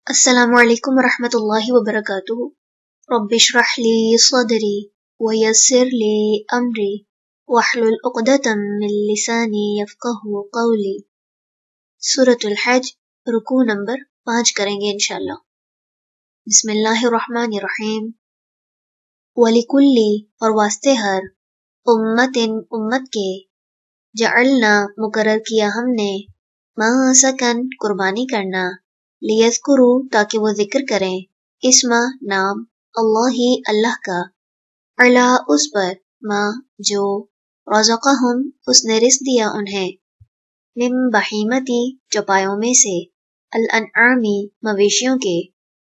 السلام علیکم ورحمۃ اللہ وبرکاتہ۔ رب اشرح لی صدری ویسر لی امری واحلل عقدۃ من لسانی یفقہوا قولی۔ سورۃ الحج، رکوع نمبر 5 کریں گے انشاءاللہ۔ بسم اللہ الرحمن الرحیم۔ وَلِكُلِّ، اور واسطے ہر، امت کے، جعلنا مقرر کیا ہم نے، منسکن قربانی کرنا، لیذکروا تاکہ وہ ذکر کریں، اسم نام، اللہ کا، علی اس پر، ما جو، رزقہم اس نے رزق دیا انہیں، من بہیمتی چوپایوں میں سے، الانعام مویشیوں کے،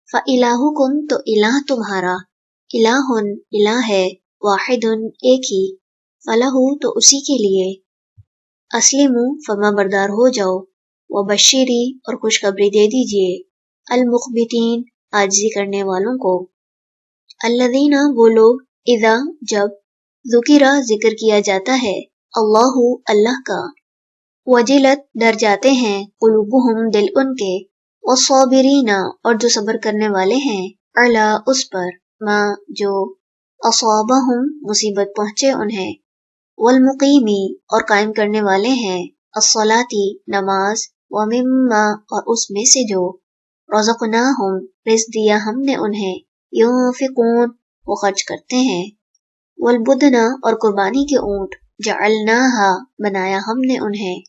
فإلہکم تو الہ تمہارا، الہ ہے، واحد ایک ہی، فلہ تو اسی کے لیے، اسلموا فرما بردار ہو جاؤ، وبشری اور خوشخبری دے دیجئے، المخبتین عاجزی کرنے والوں کو، الذین وہ لوگ، اذا جب، ذکر کیا جاتا ہے، اللہ کا، وجلت ڈر جاتے ہیں، قلوبہم دل ان کے، والصابرین اور جو صبر کرنے والے ہیں، علی اس پر، ما جو، اصابہم مصیبت پہنچے انہیں، والمقیمی اور قائم کرنے والے ہیں، الصلاۃ نماز، ومما اور اس میں سے جو، رزقناہم رزق دیا ہم نے انہیں، ينفقون وہ خرچ کرتے ہیں، والبدن اور قربانی کے اونٹ، جعلناہا بنایا ہم نے انہیں،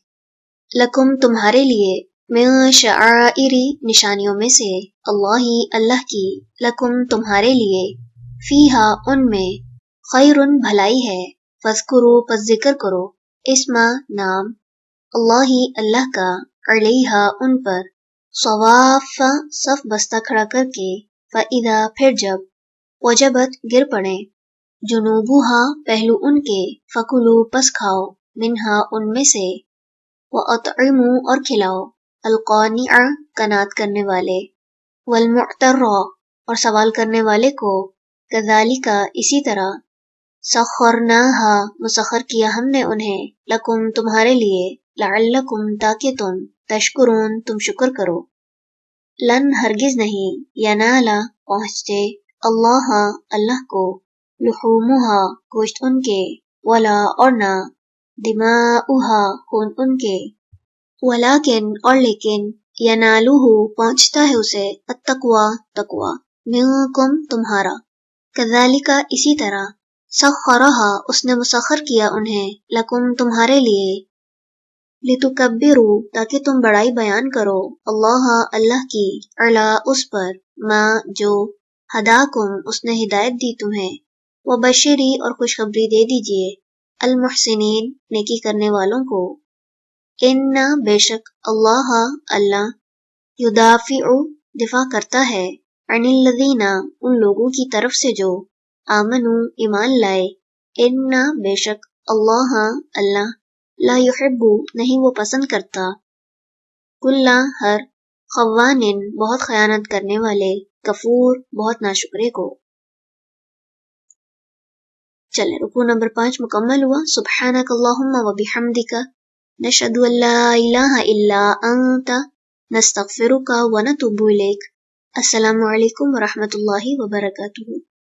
لکم تمہارے لیے، من شعائر نشانیوں میں سے، اللہ کی، لکم تمہارے لیے، فیہا ان میں، خیر بھلائی ہے، فاذکروا پس ذکر کرو، اسم نام، اللہ کا، علیہا ان پر، صواف صف بستہ کھڑا کر کے، فاذا پھر جب، وجبت گر پڑیں، جنوبہا پہلو ان کے، فکلوا پس کھاؤ، منہا ان میں سے، واطعموا اور کھلاؤ، القانع قناعت کرنے والے، والمعتر اور سوال کرنے والے کو، کذالک اسی طرح، سخرناہا مسخر کیا ہم نے انہیں، لکم تمہارے لیے، لعلکم تاکہ تم، تشکرون تم شکر کرو، لن ہرگز نہیں، ینالا پہنچتے، اللہ کو، لحومہا گوشت ان کے، ولا اور نہ، دماؤہا خون ان کے، ولیکن اور لیکن، ینالوہ پہنچتا ہے اسے، تقوی منکم تمہارا، کذالک اسی طرح، سخرہا اس نے مسخر کیا انہیں، لکم تمہارے لیے، لتکبروا تاکہ تم بڑائی بیان کرو، اللہ کی، علی اس پر، ما جو، ہداکم اس نے ہدایت دی تمہیں، وبشری اور خوشخبری دے دیجئے، المحسنین نیکی کرنے والوں کو، ان بے شک اللہ یدافع دفاع کرتا ہے، عن الذین ان لوگوں کی طرف سے جو، آمنو ایمان لائے، ان بے شک اللہ لا یحب نہیں وہ پسند کرتا، کل ہر، خوان بہت خیانت کرنے والے، کفور بہت ناشکرے کو۔ چلے رکوع نمبر 5 مکمل ہوا۔ سبحانک اللہم و بحمدک، نشہد ان لا الہ الا انت، نستغفرک و نتوب الیک۔ السلام علیکم ورحمۃ اللہ وبرکاتہ۔